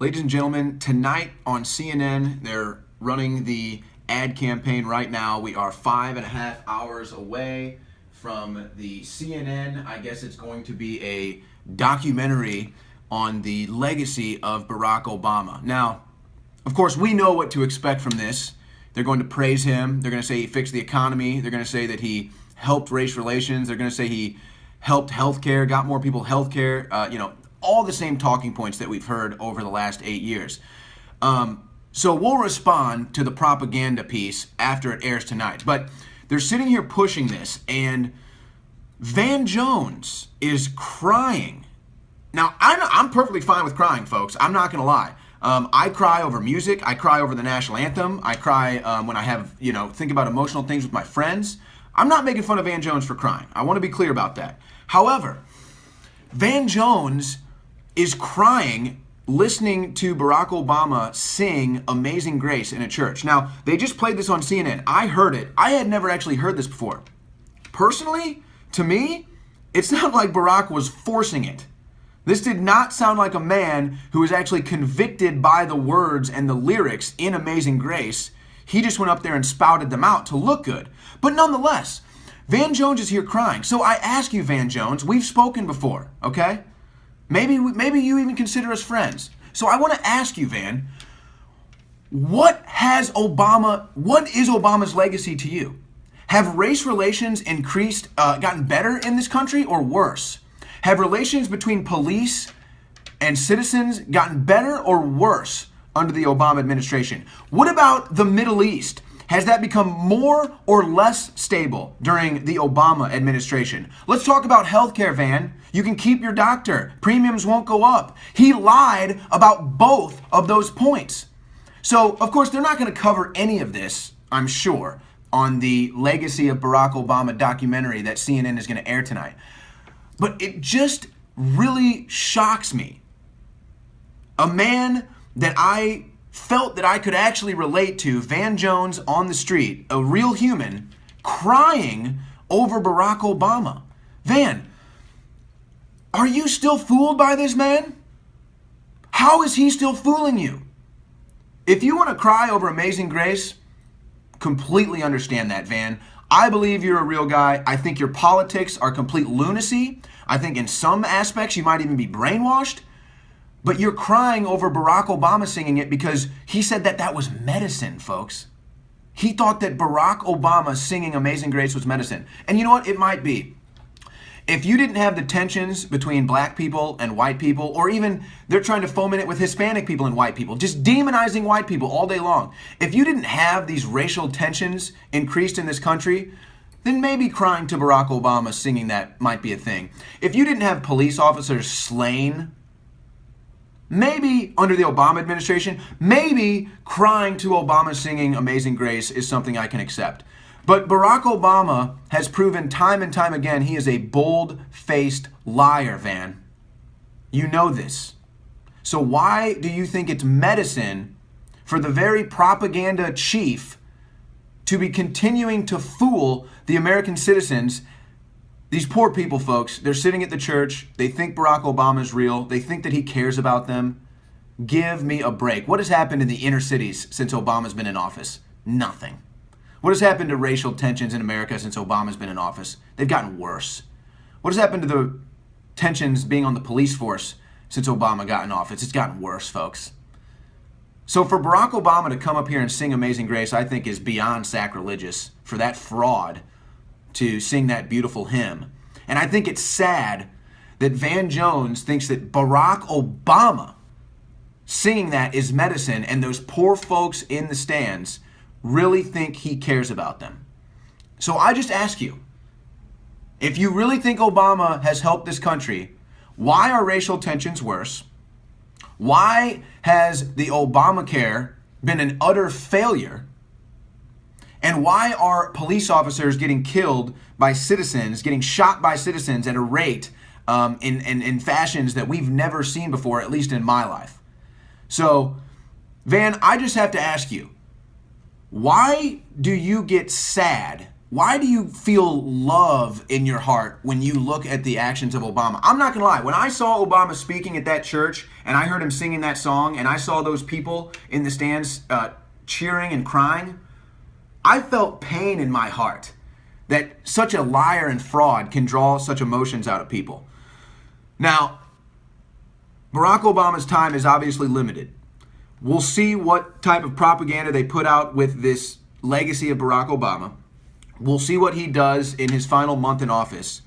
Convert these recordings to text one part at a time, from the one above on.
Ladies and gentlemen, tonight on CNN, they're running the ad campaign right now. We are 5.5 hours away from the CNN. I guess it's going to be a documentary on the legacy of Barack Obama. Now, of course, we know what to expect from this. They're going to praise him. They're going to say he fixed the economy. They're going to say that he helped race relations. They're going to say he helped healthcare, got more people healthcare. All the same talking points that we've heard over the last 8 years. So we'll respond to the propaganda piece after it airs tonight. But they're sitting here pushing this, and Van Jones is crying. Now, I'm perfectly fine with crying, folks. I'm not going to lie. I cry over music. I cry over the national anthem. I cry when I have, think about emotional things with my friends. I'm not making fun of Van Jones for crying. I want to be clear about that. However, Van Jones is crying listening to Barack Obama sing Amazing Grace in a church. Now, they just played this on CNN. I heard it. I had never actually heard this before. Personally, to me, it sounded like Barack was forcing it. This did not sound like a man who was actually convicted by the words and the lyrics in Amazing Grace. He just went up there and spouted them out to look good. But nonetheless, Van Jones is here crying. So I ask you, Van Jones, we've spoken before, okay? Maybe you even consider us friends. So I want to ask you, Van, what is Obama's legacy to you? Have race relations gotten better in this country or worse? Have relations between police and citizens gotten better or worse under the Obama administration? What about the Middle East? Has that become more or less stable during the Obama administration? Let's talk about healthcare, Van. You can keep your doctor. Premiums won't go up. He lied about both of those points. So, of course, they're not going to cover any of this, I'm sure, on the Legacy of Barack Obama documentary that CNN is going to air tonight. But it just really shocks me. A man that I felt that I could actually relate to, Van Jones on the street, a real human, crying over Barack Obama. Van, are you still fooled by this man? How is he still fooling you? If you want to cry over Amazing Grace, completely understand that, Van. I believe you're a real guy. I think your politics are complete lunacy. I think in some aspects you might even be brainwashed. But you're crying over Barack Obama singing it because he said that was medicine, folks. He thought that Barack Obama singing Amazing Grace was medicine. And you know what? It might be. If you didn't have the tensions between black people and white people, or even they're trying to foment it with Hispanic people and white people, just demonizing white people all day long. If you didn't have these racial tensions increased in this country, then maybe crying to Barack Obama singing that might be a thing. If you didn't have police officers slain, maybe under the Obama administration, maybe crying to Obama singing Amazing Grace is something I can accept. But Barack Obama has proven time and time again he is a bold-faced liar, Van. You know this. So why do you think it's medicine for the very propaganda chief to be continuing to fool the American citizens? These poor people, folks, they're sitting at the church. They think Barack Obama is real. They think that he cares about them. Give me a break. What has happened in the inner cities since Obama's been in office? Nothing. What has happened to racial tensions in America since Obama's been in office? They've gotten worse. What has happened to the tensions being on the police force since Obama got in office? It's gotten worse, folks. So for Barack Obama to come up here and sing Amazing Grace, I think is beyond sacrilegious for that fraud to sing that beautiful hymn. And I think it's sad that Van Jones thinks that Barack Obama singing that is medicine, and those poor folks in the stands really think he cares about them. So I just ask you, if you really think Obama has helped this country, why are racial tensions worse? Why has the Obamacare been an utter failure? And why are police officers getting killed by citizens, getting shot by citizens at a rate in fashions that we've never seen before, at least in my life? So, Van, I just have to ask you, why do you get sad why do you feel love in your heart when you look at the actions of Obama? I'm not going to lie. When I saw Obama speaking at that church and I heard him singing that song and I saw those people in the stands cheering and crying, I felt pain in my heart that such a liar and fraud can draw such emotions out of people. Now, Barack Obama's time is obviously limited. We'll see what type of propaganda they put out with this legacy of Barack Obama. We'll see what he does in his final month in office.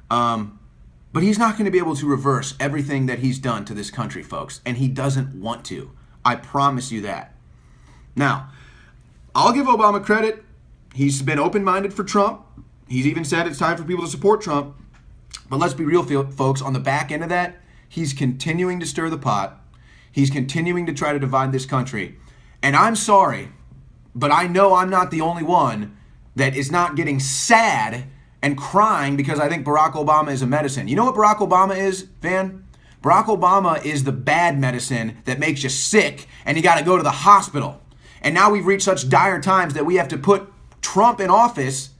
But he's not going to be able to reverse everything that he's done to this country, folks. And he doesn't want to. I promise you that. Now, I'll give Obama credit. He's been open-minded for Trump. He's even said it's time for people to support Trump. But let's be real, folks. On the back end of that, he's continuing to stir the pot. He's continuing to try to divide this country. And I'm sorry, but I know I'm not the only one that is not getting sad and crying because I think Barack Obama is a medicine. You know what Barack Obama is, Van? Barack Obama is the bad medicine that makes you sick and you got to go to the hospital. And now we've reached such dire times that we have to put Trump in office,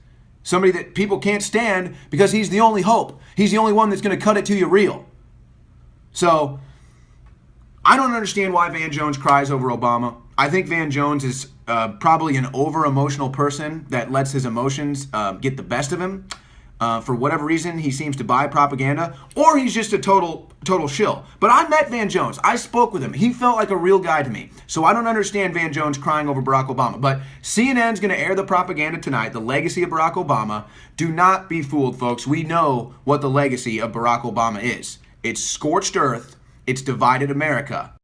somebody that people can't stand, because he's the only hope. He's the only one that's going to cut it to you real. So I don't understand why Van Jones cries over Obama. I think Van Jones is probably an over-emotional person that lets his emotions get the best of him. For whatever reason, he seems to buy propaganda, or he's just a total shill. But I met Van Jones. I spoke with him. He felt like a real guy to me. So I don't understand Van Jones crying over Barack Obama. But CNN's going to air the propaganda tonight, the legacy of Barack Obama. Do not be fooled, folks. We know what the legacy of Barack Obama is. It's scorched earth. It's divided America.